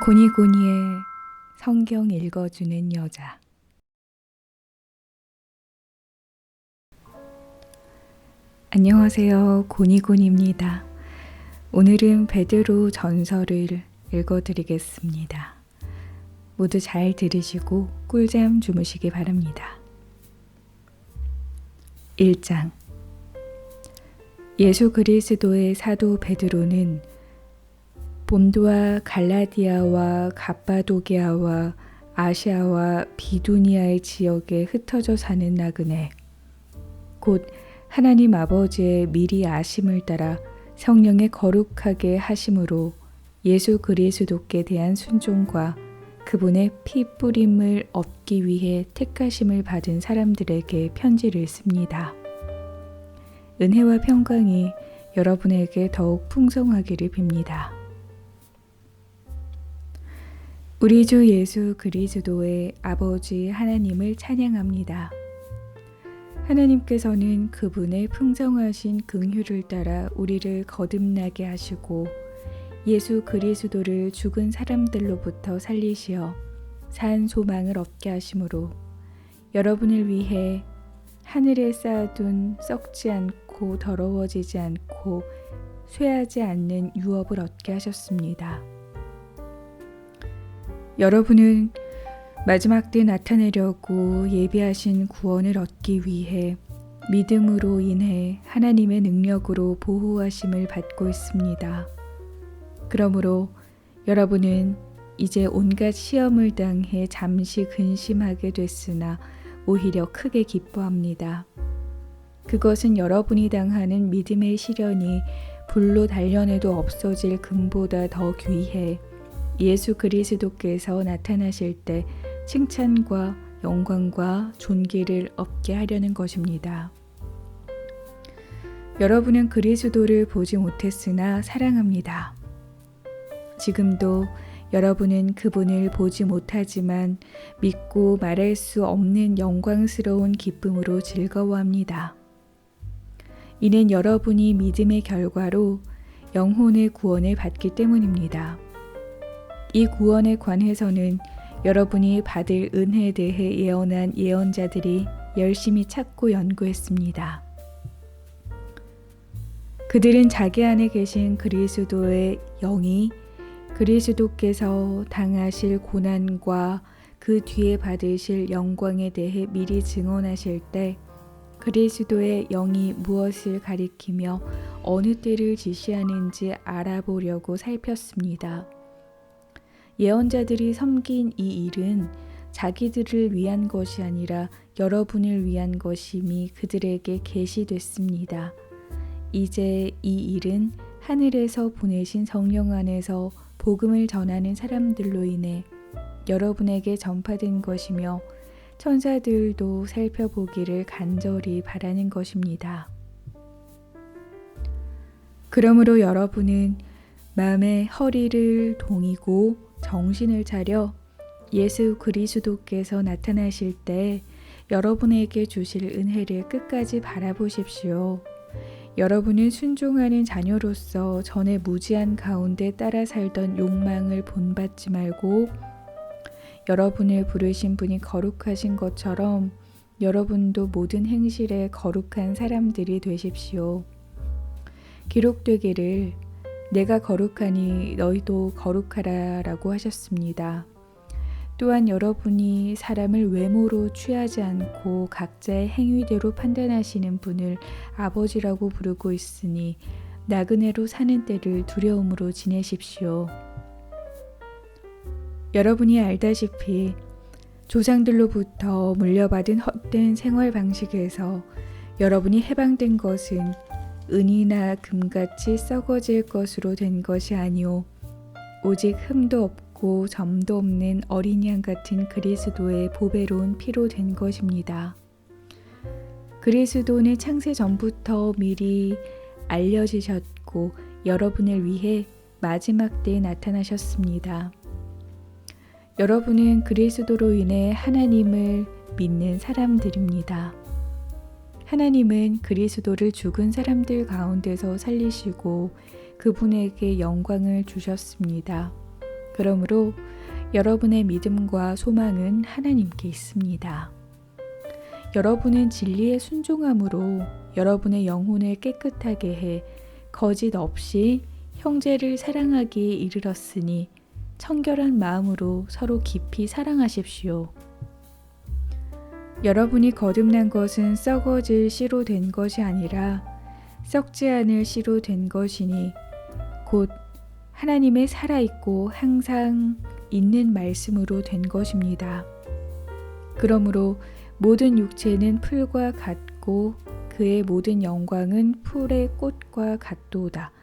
고니고니의 성경 읽어주는 여자. 안녕하세요. 고니고니입니다. 오늘은 베드로 전서를 읽어드리겠습니다. 모두 잘 들으시고 꿀잠 주무시기 바랍니다. 1장. 예수 그리스도의 사도 베드로는 본도와 갈라디아와 갑바도기아와 아시아와 비두니아의 지역에 흩어져 사는 나그네, 곧 하나님 아버지의 미리 아심을 따라 성령의 거룩하게 하심으로 예수 그리스도께 대한 순종과 그분의 피 뿌림을 얻기 위해 택하심을 받은 사람들에게 편지를 씁니다. 은혜와 평강이 여러분에게 더욱 풍성하기를 빕니다. 우리 주 예수 그리스도의 아버지 하나님을 찬양합니다. 하나님께서는 그분의 풍성하신 긍휼을 따라 우리를 거듭나게 하시고 예수 그리스도를 죽은 사람들로부터 살리시어 산 소망을 얻게 하심으로 여러분을 위해 하늘에 쌓아둔 썩지 않고 더러워지지 않고 쇠하지 않는 유업을 얻게 하셨습니다. 여러분은 마지막 때 나타내려고 예비하신 구원을 얻기 위해 믿음으로 인해 하나님의 능력으로 보호하심을 받고 있습니다. 그러므로 여러분은 이제 온갖 시험을 당해 잠시 근심하게 됐으나 오히려 크게 기뻐합니다. 그것은 여러분이 당하는 믿음의 시련이 불로 단련해도 없어질 금보다 더 귀해 예수 그리스도께서 나타나실 때 칭찬과 영광과 존귀를 얻게 하려는 것입니다. 여러분은 그리스도를 보지 못했으나 사랑합니다. 지금도 여러분은 그분을 보지 못하지만 믿고 말할 수 없는 영광스러운 기쁨으로 즐거워합니다. 이는 여러분이 믿음의 결과로 영혼의 구원을 받기 때문입니다. 이 구원에 관해서는 여러분이 받을 은혜에 대해 예언한 예언자들이 열심히 찾고 연구했습니다. 그들은 자기 안에 계신 그리스도의 영이 그리스도께서 당하실 고난과 그 뒤에 받으실 영광에 대해 미리 증언하실 때 그리스도의 영이 무엇을 가리키며 어느 때를 지시하는지 알아보려고 살폈습니다. 예언자들이 섬긴 이 일은 자기들을 위한 것이 아니라 여러분을 위한 것임이 그들에게 계시됐습니다. 이제 이 일은 하늘에서 보내신 성령 안에서 복음을 전하는 사람들로 인해 여러분에게 전파된 것이며 천사들도 살펴보기를 간절히 바라는 것입니다. 그러므로 여러분은 마음의 허리를 동이고 정신을 차려 예수 그리스도께서 나타나실 때 여러분에게 주실 은혜를 끝까지 바라보십시오. 여러분은 순종하는 자녀로서 전에 무지한 가운데 따라 살던 욕망을 본받지 말고 여러분을 부르신 분이 거룩하신 것처럼 여러분도 모든 행실에 거룩한 사람들이 되십시오. 기록되기를 내가 거룩하니 너희도 거룩하라 라고 하셨습니다. 또한 여러분이 사람을 외모로 취하지 않고 각자의 행위대로 판단하시는 분을 아버지라고 부르고 있으니 나그네로 사는 때를 두려움으로 지내십시오. 여러분이 알다시피 조상들로부터 물려받은 헛된 생활 방식에서 여러분이 해방된 것은 은이나 금같이 썩어질 것으로 된 것이 아니오 오직 흠도 없고 점도 없는 어린 양 같은 그리스도의 보배로운 피로 된 것입니다. 그리스도는 창세 전부터 미리 알려지셨고 여러분을 위해 마지막 때에 나타나셨습니다. 여러분은 그리스도로 인해 하나님을 믿는 사람들입니다. 하나님은 그리스도를 죽은 사람들 가운데서 살리시고 그분에게 영광을 주셨습니다. 그러므로 여러분의 믿음과 소망은 하나님께 있습니다. 여러분은 진리에 순종함으로 여러분의 영혼을 깨끗하게 해 거짓 없이 형제를 사랑하기에 이르렀으니 청결한 마음으로 서로 깊이 사랑하십시오. 여러분이 거듭난 것은 썩어질 씨로 된 것이 아니라 썩지 않을 씨로 된 것이니 곧 하나님의 살아있고 항상 있는 말씀으로 된 것입니다. 그러므로 모든 육체는 풀과 같고 그의 모든 영광은 풀의 꽃과 같도다.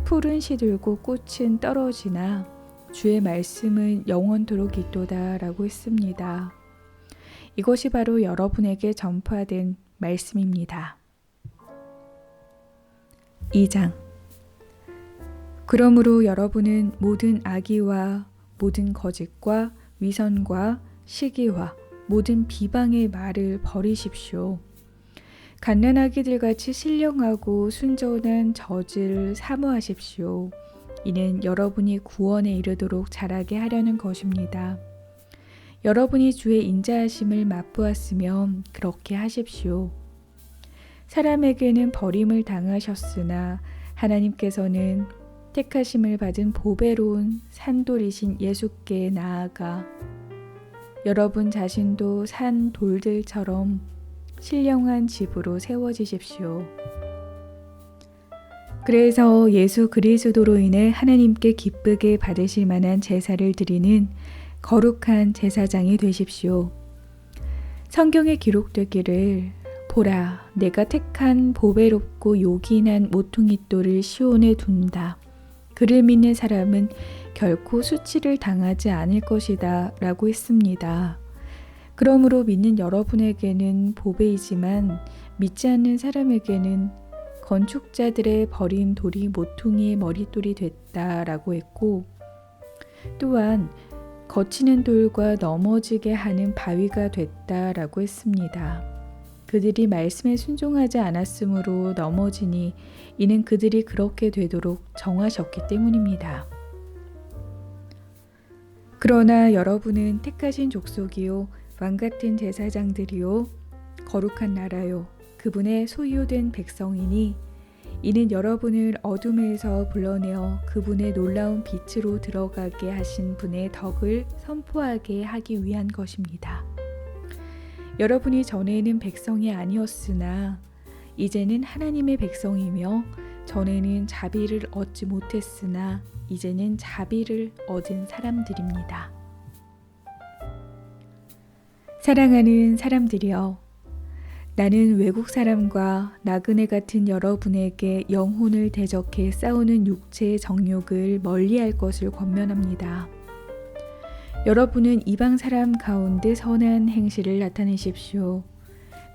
풀은 시들고 꽃은 떨어지나 주의 말씀은 영원토록 있도다 라고 했습니다. 이것이 바로 여러분에게 전파된 말씀입니다. 2장. 그러므로 여러분은 모든 악의와 모든 거짓과 위선과 시기와 모든 비방의 말을 버리십시오. 갓난아기들같이 신령하고 순전한 젖을 사모하십시오. 이는 여러분이 구원에 이르도록 자라게 하려는 것입니다. 여러분이 주의 인자하심을 맛보았으면 그렇게 하십시오. 사람에게는 버림을 당하셨으나 하나님께서는 택하심을 받은 보배로운 산돌이신 예수께 나아가 여러분 자신도 산 돌들처럼 신령한 집으로 세워지십시오. 그래서 예수 그리스도로 인해 하나님께 기쁘게 받으실 만한 제사를 드리는 거룩한 제사장이 되십시오. 성경에 기록되기를 보라, 내가 택한 보배롭고 요긴한 모퉁이돌을 시온에 둔다. 그를 믿는 사람은 결코 수치를 당하지 않을 것이다 라고 했습니다. 그러므로 믿는 여러분에게는 보배이지만 믿지 않는 사람에게는 건축자들의 버린 돌이 모퉁이의 머릿돌이 됐다라고 했고, 또한 거치는 돌과 넘어지게 하는 바위가 됐다라고 했습니다. 그들이 말씀에 순종하지 않았으므로 넘어지니 이는 그들이 그렇게 되도록 정하셨기 때문입니다. 그러나 여러분은 택하신 족속이요 왕같은 제사장들이요 거룩한 나라요 그분의 소유된 백성이니 이는 여러분을 어둠에서 불러내어 그분의 놀라운 빛으로 들어가게 하신 분의 덕을 선포하게 하기 위한 것입니다. 여러분이 전에는 백성이 아니었으나 이제는 하나님의 백성이며 전에는 자비를 얻지 못했으나 이제는 자비를 얻은 사람들입니다. 사랑하는 사람들이여, 나는 외국 사람과 나그네 같은 여러분에게 영혼을 대적해 싸우는 육체의 정욕을 멀리할 것을 권면합니다. 여러분은 이방 사람 가운데 선한 행실을 나타내십시오.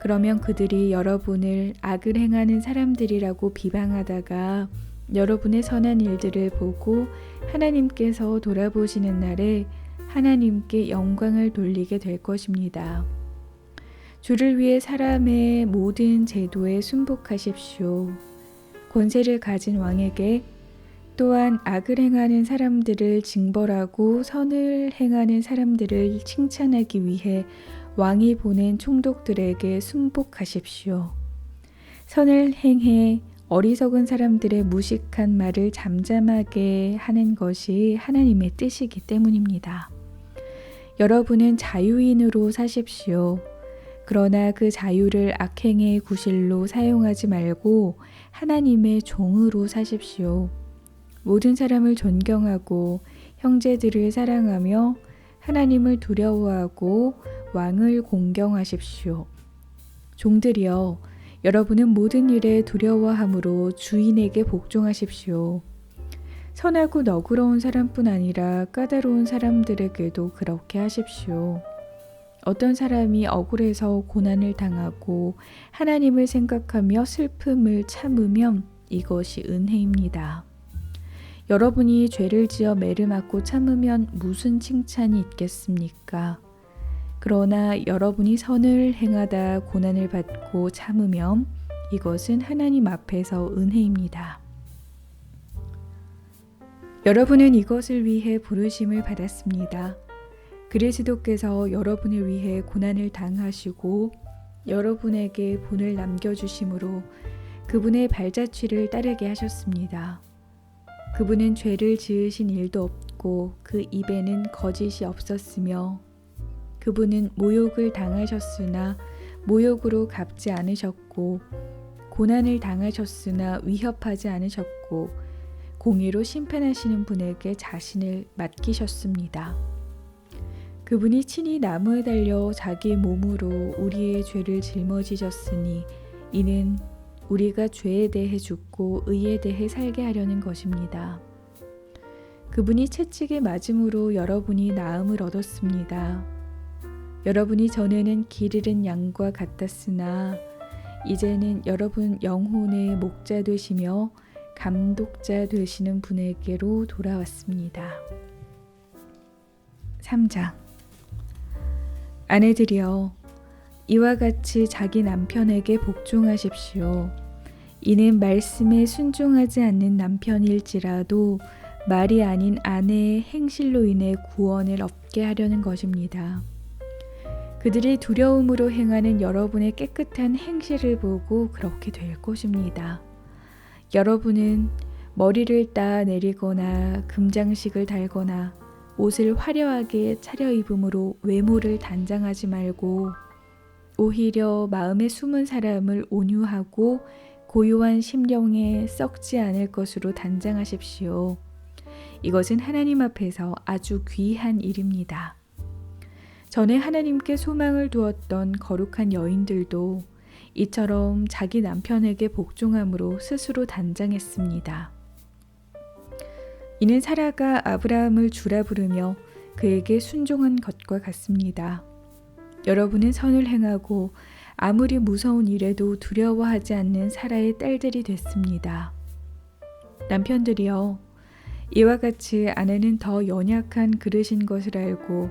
그러면 그들이 여러분을 악을 행하는 사람들이라고 비방하다가 여러분의 선한 일들을 보고 하나님께서 돌아보시는 날에 하나님께 영광을 돌리게 될 것입니다. 주를 위해 사람의 모든 제도에 순복하십시오. 권세를 가진 왕에게 또한 악을 행하는 사람들을 징벌하고 선을 행하는 사람들을 칭찬하기 위해 왕이 보낸 총독들에게 순복하십시오. 선을 행해 어리석은 사람들의 무식한 말을 잠잠하게 하는 것이 하나님의 뜻이기 때문입니다. 여러분은 자유인으로 사십시오. 그러나 그 자유를 악행의 구실로 사용하지 말고 하나님의 종으로 사십시오. 모든 사람을 존경하고 형제들을 사랑하며 하나님을 두려워하고 왕을 공경하십시오. 종들이여, 여러분은 모든 일에 두려워함으로 주인에게 복종하십시오. 선하고 너그러운 사람뿐 아니라 까다로운 사람들에게도 그렇게 하십시오. 어떤 사람이 억울해서 고난을 당하고 하나님을 생각하며 슬픔을 참으면 이것이 은혜입니다. 여러분이 죄를 지어 매를 맞고 참으면 무슨 칭찬이 있겠습니까? 그러나 여러분이 선을 행하다 고난을 받고 참으면 이것은 하나님 앞에서 은혜입니다. 여러분은 이것을 위해 부르심을 받았습니다. 그리스도께서 여러분을 위해 고난을 당하시고 여러분에게 본을 남겨주심으로 그분의 발자취를 따르게 하셨습니다. 그분은 죄를 지으신 일도 없고 그 입에는 거짓이 없었으며 그분은 모욕을 당하셨으나 모욕으로 갚지 않으셨고 고난을 당하셨으나 위협하지 않으셨고 공의로 심판하시는 분에게 자신을 맡기셨습니다. 그분이 친히 나무에 달려 자기 몸으로 우리의 죄를 짊어지셨으니 이는 우리가 죄에 대해 죽고 의에 대해 살게 하려는 것입니다. 그분이 채찍에 맞음으로 여러분이 나음을 얻었습니다. 여러분이 전에는 길 잃은 양과 같았으나 이제는 여러분 영혼의 목자 되시며 감독자 되시는 분에게로 돌아왔습니다. 3장 아내들이여 이와 같이 자기 남편에게 복종하십시오. 이는 말씀에 순종하지 않는 남편일지라도 말이 아닌 아내의 행실로 인해 구원을 얻게 하려는 것입니다. 그들이 두려움으로 행하는 여러분의 깨끗한 행실을 보고 그렇게 될 것입니다. 여러분은 머리를 따 내리거나 금장식을 달거나 옷을 화려하게 차려입음으로 외모를 단장하지 말고 오히려 마음에 숨은 사람을 온유하고 고요한 심령에 썩지 않을 것으로 단장하십시오. 이것은 하나님 앞에서 아주 귀한 일입니다. 전에 하나님께 소망을 두었던 거룩한 여인들도 이처럼 자기 남편에게 복종함으로 스스로 단장했습니다. 이는 사라가 아브라함을 주라 부르며 그에게 순종한 것과 같습니다. 여러분은 선을 행하고 아무리 무서운 일에도 두려워하지 않는 사라의 딸들이 됐습니다. 남편들이여 이와 같이 아내는 더 연약한 그릇인 것을 알고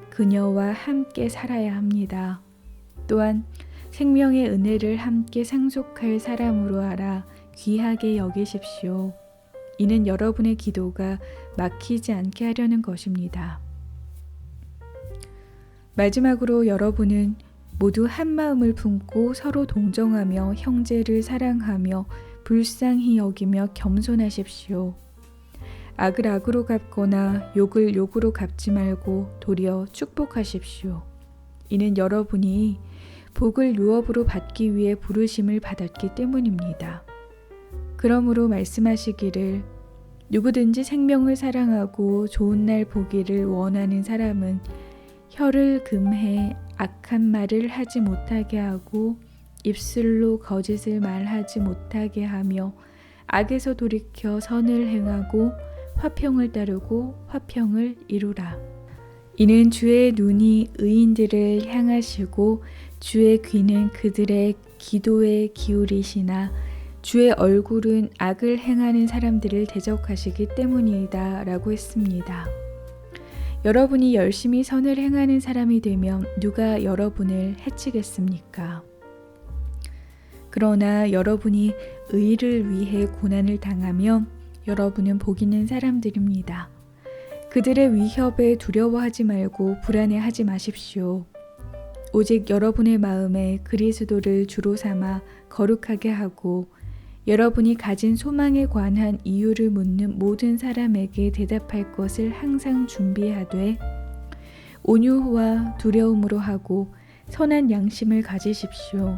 그녀와 함께 살아야 합니다. 또한 생명의 은혜를 함께 상속할 사람으로 알아 귀하게 여기십시오. 이는 여러분의 기도가 막히지 않게 하려는 것입니다. 마지막으로 여러분은 모두 한 마음을 품고 서로 동정하며 형제를 사랑하며 불쌍히 여기며 겸손하십시오. 악을 악으로 갚거나 욕을 욕으로 갚지 말고 도리어 축복하십시오. 이는 여러분이 복을 유업으로 받기 위해 부르심을 받았기 때문입니다. 그러므로 말씀하시기를 누구든지 생명을 사랑하고 좋은 날 보기를 원하는 사람은 혀를 금해 악한 말을 하지 못하게 하고 입술로 거짓을 말하지 못하게 하며 악에서 돌이켜 선을 행하고 화평을 따르고 화평을 이루라. 이는 주의 눈이 의인들을 향하시고 주의 귀는 그들의 기도에 기울이시나 주의 얼굴은 악을 행하는 사람들을 대적하시기 때문이다 라고 했습니다. 여러분이 열심히 선을 행하는 사람이 되면 누가 여러분을 해치겠습니까? 그러나 여러분이 의를 위해 고난을 당하면 여러분은 복 있는 사람들입니다. 그들의 위협에 두려워하지 말고 불안해하지 마십시오. 오직 여러분의 마음에 그리스도를 주로 삼아 거룩하게 하고 여러분이 가진 소망에 관한 이유를 묻는 모든 사람에게 대답할 것을 항상 준비하되 온유와 두려움으로 하고 선한 양심을 가지십시오.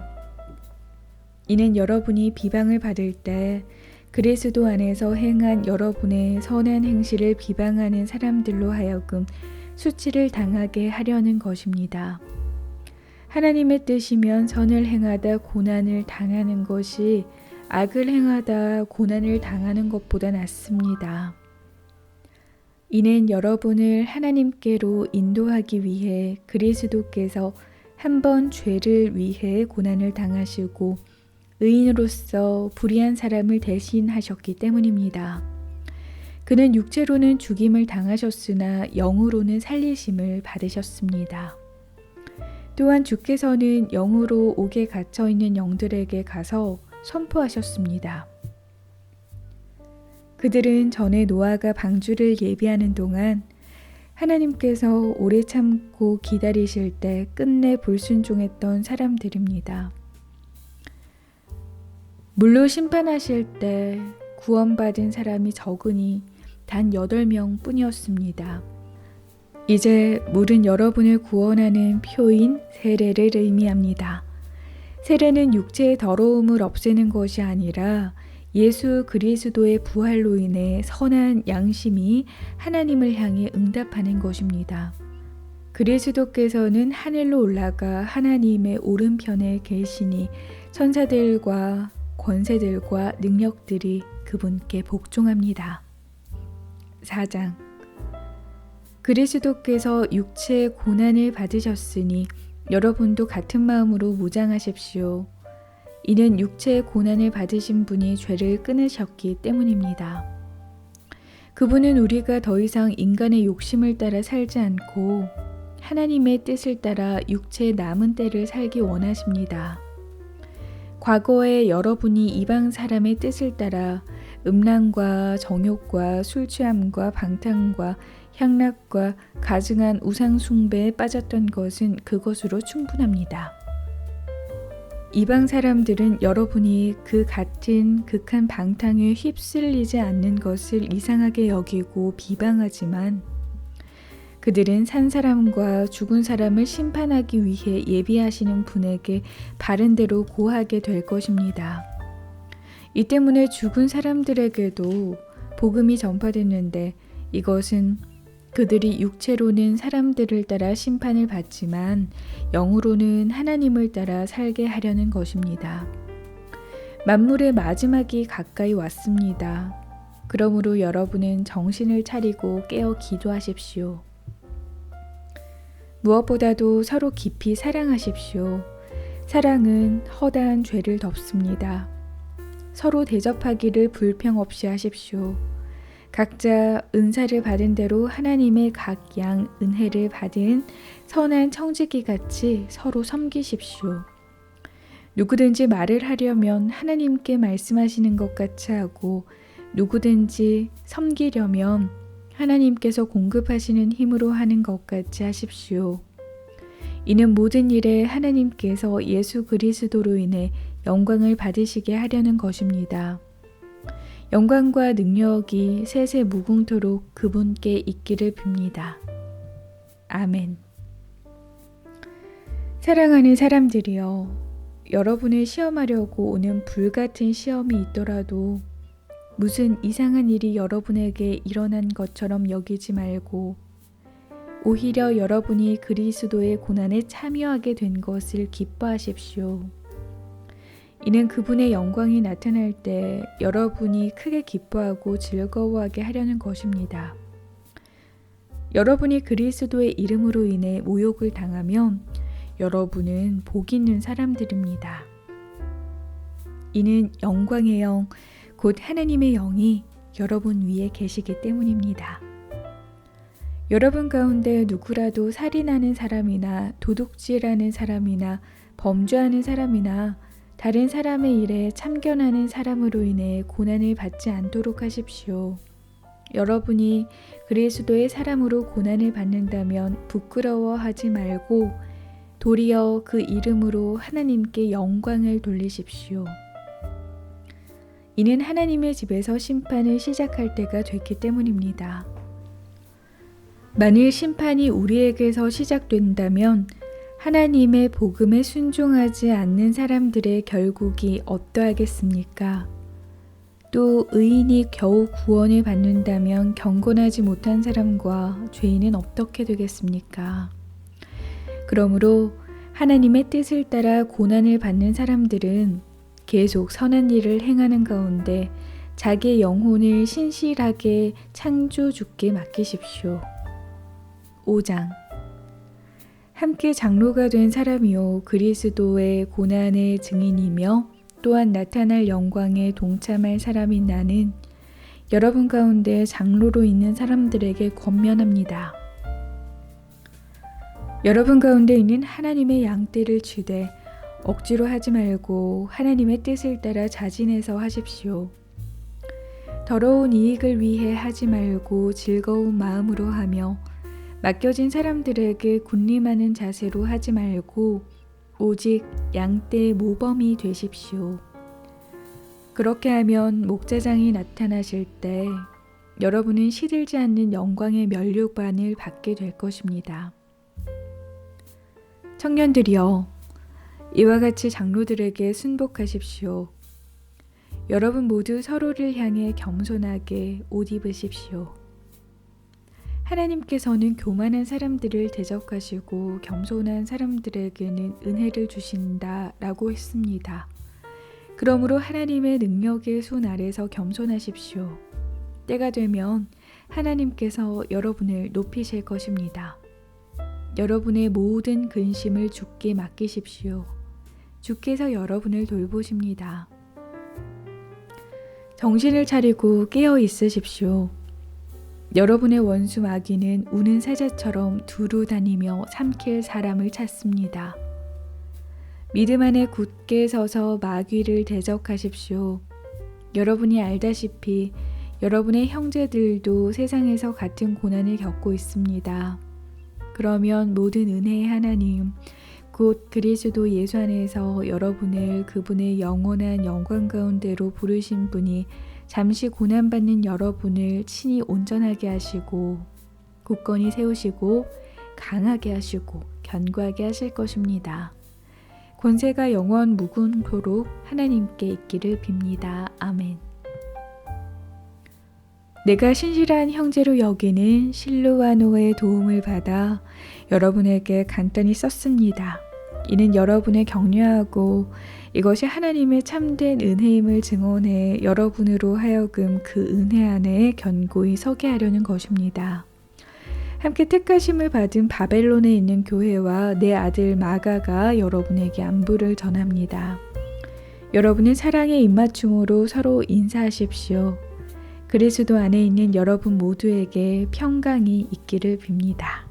이는 여러분이 비방을 받을 때 그리스도 안에서 행한 여러분의 선한 행실을 비방하는 사람들로 하여금 수치를 당하게 하려는 것입니다. 하나님의 뜻이면 선을 행하다 고난을 당하는 것이 악을 행하다 고난을 당하는 것보다 낫습니다. 이는 여러분을 하나님께로 인도하기 위해 그리스도께서 한 번 죄를 위해 고난을 당하시고 의인으로서 불의한 사람을 대신하셨기 때문입니다. 그는 육체로는 죽임을 당하셨으나 영으로는 살리심을 받으셨습니다. 또한 주께서는 영으로 옥에 갇혀 있는 영들에게 가서 선포하셨습니다. 그들은 전에 노아가 방주를 예비하는 동안 하나님께서 오래 참고 기다리실 때 끝내 불순종했던 사람들입니다. 물로 심판하실 때 구원받은 사람이 적으니 단 8명 뿐이었습니다. 이제 물은 여러분을 구원하는 표인 세례를 의미합니다. 세례는 육체의 더러움을 없애는 것이 아니라 예수 그리스도의 부활로 인해 선한 양심이 하나님을 향해 응답하는 것입니다. 그리스도께서는 하늘로 올라가 하나님의 오른편에 계시니 천사들과 권세들과 능력들이 그분께 복종합니다. 4장. 그리스도께서 육체의 고난을 받으셨으니 여러분도 같은 마음으로 무장하십시오. 이는 육체의 고난을 받으신 분이 죄를 끊으셨기 때문입니다. 그분은 우리가 더 이상 인간의 욕심을 따라 살지 않고 하나님의 뜻을 따라 육체의 남은 때를 살기 원하십니다. 과거에 여러분이 이방 사람의 뜻을 따라 음란과 정욕과 술 취함과 방탕과 향락과 가증한 우상 숭배에 빠졌던 것은 그것으로 충분합니다. 이방 사람들은 여러분이 그 같은 극한 방탕에 휩쓸리지 않는 것을 이상하게 여기고 비방하지만 그들은 산 사람과 죽은 사람을 심판하기 위해 예비하시는 분에게 바른 대로 고하게 될 것입니다. 이 때문에 죽은 사람들에게도 복음이 전파됐는데 이것은 그들이 육체로는 사람들을 따라 심판을 받지만 영으로는 하나님을 따라 살게 하려는 것입니다. 만물의 마지막이 가까이 왔습니다. 그러므로 여러분은 정신을 차리고 깨어 기도하십시오. 무엇보다도 서로 깊이 사랑하십시오. 사랑은 허다한 죄를 덮습니다. 서로 대접하기를 불평 없이 하십시오. 각자 은사를 받은 대로 하나님의 각 양 은혜를 받은 선한 청지기 같이 서로 섬기십시오. 누구든지 말을 하려면 하나님께 말씀하시는 것 같이 하고 누구든지 섬기려면 하나님께서 공급하시는 힘으로 하는 것 같이 하십시오. 이는 모든 일에 하나님께서 예수 그리스도로 인해 영광을 받으시게 하려는 것입니다. 영광과 능력이 세세 무궁토록 그분께 있기를 빕니다. 아멘. 사랑하는 사람들이여, 여러분을 시험하려고 오는 불같은 시험이 있더라도 무슨 이상한 일이 여러분에게 일어난 것처럼 여기지 말고 오히려 여러분이 그리스도의 고난에 참여하게 된 것을 기뻐하십시오. 이는 그분의 영광이 나타날 때 여러분이 크게 기뻐하고 즐거워하게 하려는 것입니다. 여러분이 그리스도의 이름으로 인해 모욕을 당하면 여러분은 복 있는 사람들입니다. 이는 영광의 영, 곧 하나님의 영이 여러분 위에 계시기 때문입니다. 여러분 가운데 누구라도 살인하는 사람이나 도둑질하는 사람이나 범죄하는 사람이나 다른 사람의 일에 참견하는 사람으로 인해 고난을 받지 않도록 하십시오. 여러분이 그리스도의 사람으로 고난을 받는다면 부끄러워하지 말고 도리어 그 이름으로 하나님께 영광을 돌리십시오. 이는 하나님의 집에서 심판을 시작할 때가 됐기 때문입니다. 만일 심판이 우리에게서 시작된다면 하나님의 복음에 순종하지 않는 사람들의 결국이 어떠하겠습니까? 또 의인이 겨우 구원을 받는다면 경건하지 못한 사람과 죄인은 어떻게 되겠습니까? 그러므로 하나님의 뜻을 따라 고난을 받는 사람들은 계속 선한 일을 행하는 가운데 자기의 영혼을 신실하게 창조주께 맡기십시오. 5장. 함께 장로가 된 사람이요 그리스도의 고난의 증인이며 또한 나타날 영광에 동참할 사람인 나는 여러분 가운데 장로로 있는 사람들에게 권면합니다. 여러분 가운데 있는 하나님의 양떼를 치되 억지로 하지 말고 하나님의 뜻을 따라 자진해서 하십시오. 더러운 이익을 위해 하지 말고 즐거운 마음으로 하며 맡겨진 사람들에게 군림하는 자세로 하지 말고 오직 양떼의 모범이 되십시오. 그렇게 하면 목자장이 나타나실 때 여러분은 시들지 않는 영광의 면류관을 받게 될 것입니다. 청년들이여, 이와 같이 장로들에게 순복하십시오. 여러분 모두 서로를 향해 겸손하게 옷 입으십시오. 하나님께서는 교만한 사람들을 대적하시고 겸손한 사람들에게는 은혜를 주신다라고 했습니다. 그러므로 하나님의 능력의 손 아래서 겸손하십시오. 때가 되면 하나님께서 여러분을 높이실 것입니다. 여러분의 모든 근심을 주께 맡기십시오. 주께서 여러분을 돌보십니다. 정신을 차리고 깨어 있으십시오. 여러분의 원수 마귀는 우는 사자처럼 두루 다니며 삼킬 사람을 찾습니다. 믿음 안에 굳게 서서 마귀를 대적하십시오. 여러분이 알다시피 여러분의 형제들도 세상에서 같은 고난을 겪고 있습니다. 그러면 모든 은혜의 하나님, 곧 그리스도 예수 안에서 여러분을 그분의 영원한 영광 가운데로 부르신 분이 잠시 고난받는 여러분을 친히 온전하게 하시고 굳건히 세우시고 강하게 하시고 견고하게 하실 것입니다. 권세가 영원 무궁토록 하나님께 있기를 빕니다. 아멘. 내가 신실한 형제로 여기는 실루아노의 도움을 받아 여러분에게 간단히 썼습니다. 이는 여러분의 격려하고 이것이 하나님의 참된 은혜임을 증언해 여러분으로 하여금 그 은혜 안에 견고히 서게 하려는 것입니다. 함께 택하심을 받은 바벨론에 있는 교회와 내 아들 마가가 여러분에게 안부를 전합니다. 여러분은 사랑의 입맞춤으로 서로 인사하십시오. 그리스도 안에 있는 여러분 모두에게 평강이 있기를 빕니다.